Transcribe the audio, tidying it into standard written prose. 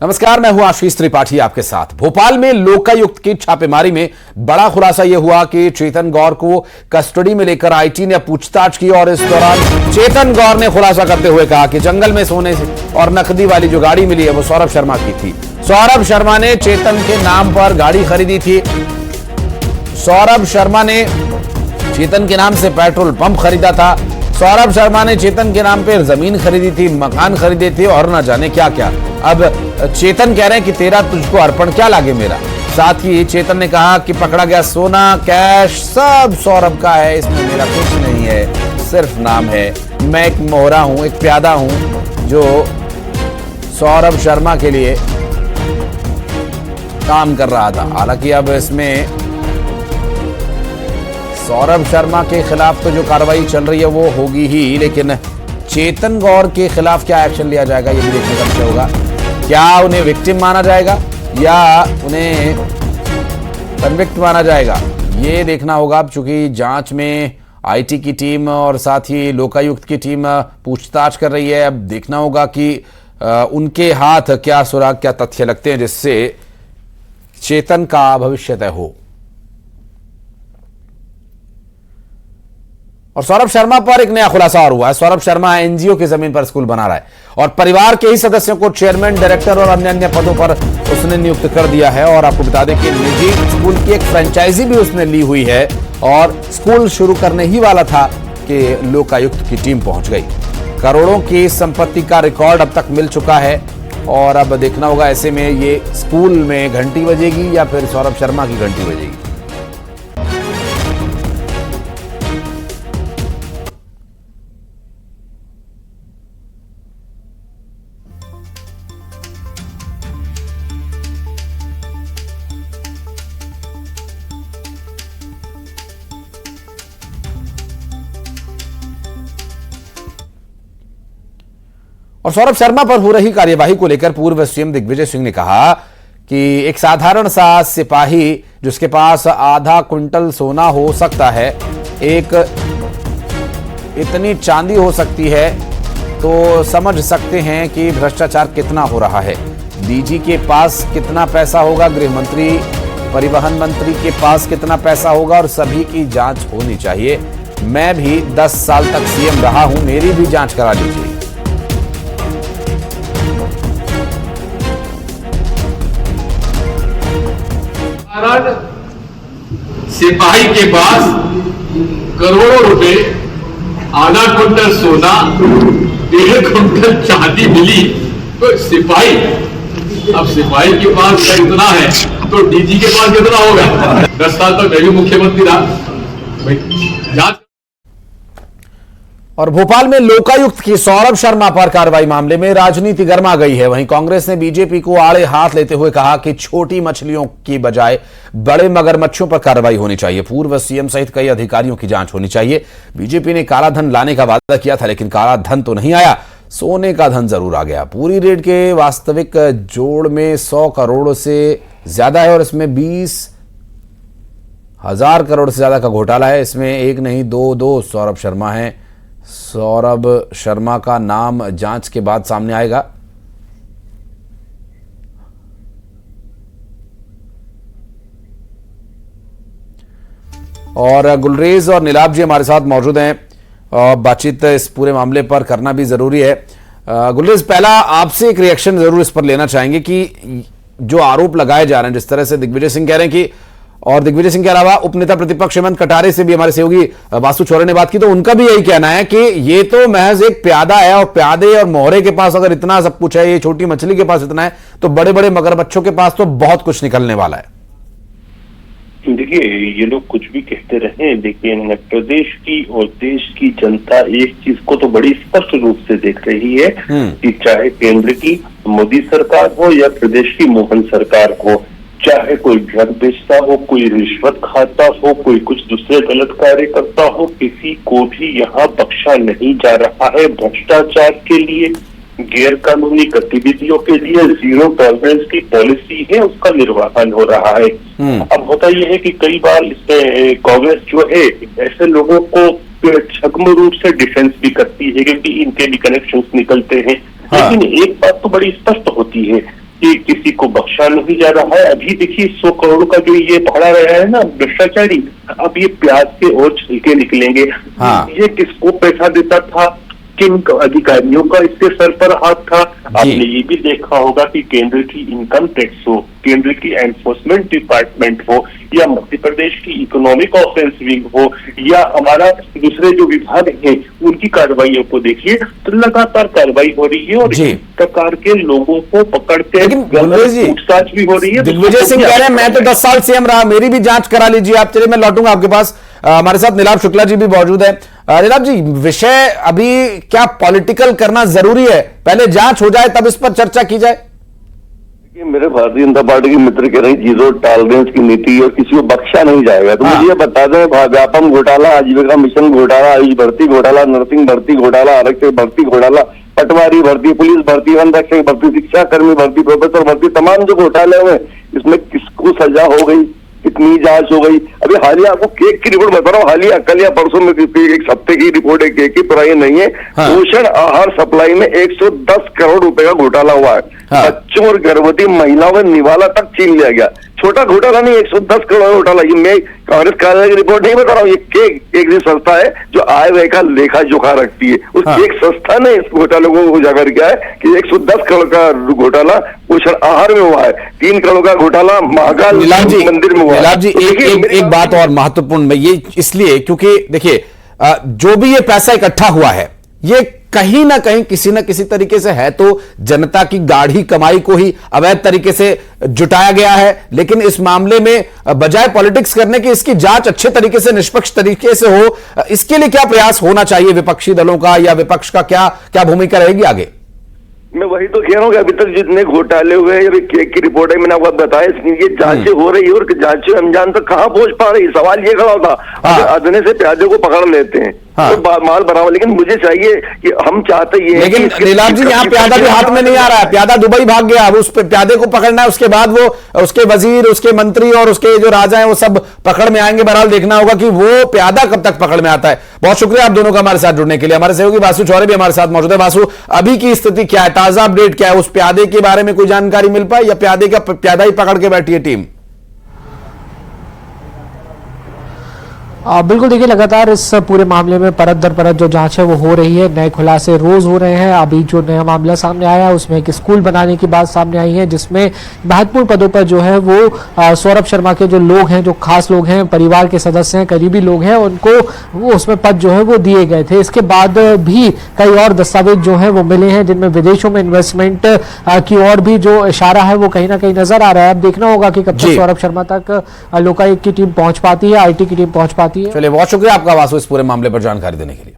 नमस्कार, मैं हूं आशीष त्रिपाठी आपके साथ। भोपाल में लोकायुक्त की छापेमारी में बड़ा खुलासा यह हुआ कि चेतन गौर को कस्टडी में लेकर आईटी ने पूछताछ की और इस दौरान चेतन गौर ने खुलासा करते हुए कहा कि जंगल में सोने से और नकदी वाली जो गाड़ी मिली है वो सौरभ शर्मा की थी। सौरभ शर्मा ने चेतन के नाम पर गाड़ी खरीदी थी। सौरभ शर्मा ने चेतन के नाम से पेट्रोल पंप खरीदा था। सौरभ शर्मा ने चेतन के नाम पर जमीन खरीदी थी, मकान खरीदे थे और न जाने क्या क्या। अब चेतन कह रहे हैं कि तेरा तुझको अर्पण क्या लागे मेरा। साथ ही चेतन ने कहा कि पकड़ा गया सोना, कैश सब सौरभ का है, इसमें मेरा कुछ नहीं है, सिर्फ नाम है। मैं एक मोहरा हूं, एक प्यादा हूं जो सौरभ शर्मा के लिए काम कर रहा था। हालांकि अब इसमें सौरभ शर्मा के खिलाफ तो जो कार्रवाई चल रही है वो होगी ही, लेकिन चेतन गौर के खिलाफ क्या एक्शन लिया जाएगा ये भी देखने का विषय होगा। क्या उन्हें विक्टिम माना जाएगा या उन्हें कन्विक्ट माना जाएगा, ये देखना होगा। अब चूंकि जांच में आईटी की टीम और साथ ही लोकायुक्त की टीम पूछताछ कर रही है, अब देखना होगा कि उनके हाथ क्या सुराग, क्या तथ्य लगते हैं जिससे चेतन का भविष्य तय हो। और सौरभ शर्मा पर एक नया खुलासा और हुआ है। सौरभ शर्मा एनजीओ की जमीन पर स्कूल बना रहा है और परिवार के ही सदस्यों को चेयरमैन, डायरेक्टर और अन्य पदों पर उसने नियुक्त कर दिया है। और आपको बता दें कि निजी स्कूल की एक फ्रेंचाइजी भी उसने ली हुई है और स्कूल शुरू करने ही वाला था कि लोकायुक्त की टीम पहुंच गई। करोड़ों की संपत्ति का रिकॉर्ड अब तक मिल चुका है और अब देखना होगा ऐसे में ये स्कूल में घंटी बजेगी या फिर सौरभ शर्मा की घंटी बजेगी। और सौरभ शर्मा पर हो रही कार्यवाही को लेकर पूर्व सीएम दिग्विजय सिंह ने कहा कि एक साधारण सा सिपाही जिसके पास आधा क्विंटल सोना हो सकता है, एक इतनी चांदी हो सकती है, तो समझ सकते हैं कि भ्रष्टाचार कितना हो रहा है। डीजी के पास कितना पैसा होगा, गृह मंत्री, परिवहन मंत्री के पास कितना पैसा होगा और सभी की जांच होनी चाहिए। मैं भी 10 साल तक सीएम रहा हूं, मेरी भी जांच करा लीजिए। सिपाही के पास करोड़ों रुपए, आधा क्विंटल सोना, 1.5 क्विंटल चांदी मिली, तो सिपाही, अब सिपाही के पास इतना है तो डीजी के पास कितना होगा। 10 साल तक मैं भी मुख्यमंत्री रहा। और भोपाल में लोकायुक्त की सौरभ शर्मा पर कार्रवाई मामले में राजनीति गर्मा गई है। वहीं कांग्रेस ने बीजेपी को आड़े हाथ लेते हुए कहा कि छोटी मछलियों की बजाय बड़े मगरमच्छों पर कार्रवाई होनी चाहिए। पूर्व सीएम सहित कई अधिकारियों की जांच होनी चाहिए। बीजेपी ने काला धन लाने का वादा किया था, लेकिन काला धन तो नहीं आया, सोने का धन जरूर आ गया। पूरी रेड के वास्तविक जोड़ में 100 करोड़ से ज्यादा है और इसमें 20,000 करोड़ से ज्यादा का घोटाला है। इसमें एक नहीं दो सौरभ शर्मा है। सौरभ शर्मा का नाम जांच के बाद सामने आएगा। और गुलरेज और नीलाभ जी हमारे साथ मौजूद हैं और बातचीत इस पूरे मामले पर करना भी जरूरी है। गुलरेज, पहला आपसे एक रिएक्शन जरूर इस पर लेना चाहेंगे कि जो आरोप लगाए जा रहे हैं, जिस तरह से दिग्विजय सिंह कह रहे हैं कि, और दिग्विजय सिंह के अलावा उपनेता प्रतिपक्ष हेमंत कटारे से भी हमारे सहयोगी वासु चौरे ने बात की, तो उनका भी यही कहना है कि ये तो महज एक प्यादा है और प्यादे और मोहरे के पास अगर इतना सब कुछ है, ये छोटी मछली के पास इतना है, तो बड़े बड़े मगरमच्छों के पास तो बहुत कुछ निकलने वाला है। देखिए, ये लोग कुछ भी कहते रहे, लेकिन प्रदेश की और देश की जनता एक चीज को तो बड़ी स्पष्ट रूप से देख रही है कि चाहे केंद्र की मोदी सरकार हो या प्रदेश की मोहन सरकार हो, चाहे कोई ड्रग बेचता हो, कोई रिश्वत खाता हो, कोई कुछ दूसरे गलत कार्य करता हो, किसी को भी यहाँ बख्शा नहीं जा रहा है। भ्रष्टाचार के लिए, गैर कानूनी गतिविधियों के लिए जीरो टॉलरेंस की पॉलिसी है, उसका निर्वाहन हो रहा है। अब होता यह है कि कई बार इसमें कांग्रेस जो है ऐसे लोगों को छद्म रूप से डिफेंस भी करती है क्योंकि इनके भी कनेक्शंस निकलते हैं। लेकिन एक बात तो बड़ी स्पष्ट होती है कि किसी को बख्शा नहीं जा रहा है। अभी देखिए 100 करोड़ का जो ये पकड़ा रहा है ना भ्रष्टाचारी, अब ये प्याज के और छिलके निकलेंगे। हाँ। ये किसको पैसा देता था, किन अधिकारियों का इसके सर पर हाथ था। आपने ये भी देखा होगा कि केंद्र की इनकम टैक्स हो, केंद्र की एनफोर्समेंट डिपार्टमेंट हो, या मध्य प्रदेश की इकोनॉमिक ऑफेंस विंग हो, या हमारा दूसरे जो विभाग हैं उनकी कार्रवाइयों को देखिए, तो लगातार कार्रवाई हो रही है और इस प्रकार के लोगों को पकड़ते लेकिन पूछताछ भी हो रही है। दिग्विजय सिंह कह रहे हैं मैं तो 10 साल सीएम रहा, मेरी भी जांच करा लीजिए आप। चलिए मैं लौटूंगा आपके पास। हमारे साथ नीलाभ शुक्ला जी भी मौजूद है। नीलाभ जी, विषय अभी क्या पॉलिटिकल करना जरूरी है, पहले जांच हो जाए तब इस पर चर्चा की जाए? मेरे भारतीय जनता पार्टी के मित्र कह रहे हैं जीरो टॉलरेंस की नीति और किसी को बख्शा नहीं जाएगा। तो मुझे ये बता दें, व्यापम घोटाला, आजीविका मिशन घोटाला, आयुष भर्ती घोटाला, नर्सिंग भर्ती घोटाला, आरक्षक भर्ती घोटाला, पटवारी भर्ती, पुलिस भर्ती, वन रक्षक भर्ती, शिक्षा कर्मी भर्ती, प्रोफेसर भर्ती, तमाम जो घोटाले हुए इसमें किसको सजा हो गई, कितनी जांच हो गई? अभी हालिया आपको केक की रिपोर्ट बता रहा हूँ, हालिया कल या परसों में एक हफ्ते की रिपोर्ट है, केक की पुरानी नहीं है। पोषण आहार सप्लाई में 110 करोड़ रुपए का घोटाला हुआ है। बच्चों और गर्भवती महिलाओं का निवाला तक छीन लिया गया। छोटा घोटाला नहीं, 110 करोड़ घोटाला। ये मैं कांग्रेस कार्यालय की रिपोर्ट नहीं बता रहा हूँ, ये केक एक संस्था है जो आय व्यय का लेखा जोखा रखती है। उस एक संस्था ने इस घोटाले को उजागर किया है कि 110 करोड़ का घोटाला पोषण आहार में हुआ है, 3 करोड़ का घोटाला महाकाल मंदिर में हुआ है। नीलाभ जी, एक बात और महत्वपूर्ण में ये इसलिए क्योंकि देखिए जो भी ये पैसा इकट्ठा हुआ है ये कहीं ना कहीं किसी ना किसी तरीके से है तो जनता की गाढ़ी कमाई को ही अवैध तरीके से जुटाया गया है। लेकिन इस मामले में बजाय पॉलिटिक्स करने के इसकी जांच अच्छे तरीके से, निष्पक्ष तरीके से हो, इसके लिए क्या प्रयास होना चाहिए विपक्षी दलों का, या विपक्ष का क्या भूमिका रहेगी आगे? मैं वही तो कह रहा हूँ कि अभी तक जितने घोटाले हुए हैं, केक की रिपोर्ट है, मैंने आपको बताया, ये जांचें हो रही है और जांचें अनजान तक कहाँ पहुंच पा रही। सवाल ये खड़ा होता अदने से प्यादे को पकड़ लेते हैं तो माल बराबर, लेकिन मुझे चाहिए कि हम चाहते ये, लेकिन नीलाभ जी यहाँ प्यादा भी हाथ में नहीं आ रहा है, प्यादा दुबई भाग गया, अब उस प्यादे को पकड़ना है, उसके बाद वो उसके वजीर, उसके मंत्री और उसके जो राजा हैं वो सब पकड़ में आएंगे। बहरहाल देखना होगा कि वो प्यादा कब तक पकड़ में आता है। बहुत शुक्रिया आप दोनों का हमारे साथ जुड़ने के लिए। हमारे सहयोगी वासु चौरे भी हमारे साथ मौजूद है। वासु, अभी की स्थिति क्या है, ताजा अपडेट क्या है, उस प्यादे के बारे में कोई जानकारी मिल पाई या प्यादा ही पकड़ के बैठी है टीम? बिल्कुल, देखिए लगातार इस पूरे मामले में परत दर परत जो जांच है वो हो रही है, नए खुलासे रोज हो रहे हैं। अभी जो नया मामला सामने आया है उसमें एक स्कूल बनाने की बात सामने आई है जिसमें महत्वपूर्ण पदों पर जो है वो सौरभ शर्मा के जो लोग हैं, जो खास लोग हैं, परिवार के सदस्य हैं, करीबी लोग हैं, उनको वो उसमें पद जो है वो दिए गए थे। इसके बाद भी कई और दस्तावेज जो है वो मिले हैं जिनमें विदेशों में इन्वेस्टमेंट की और भी जो इशारा है वो कहीं ना कहीं नजर आ रहा है। अब देखना होगा कि कब तक सौरभ शर्मा तक लोकायुक्त की टीम पहुंच पाती है, IT की टीम पहुंच पाती है। चलिए, बहुत शुक्रिया आपका वासु इस पूरे मामले पर जानकारी देने के लिए।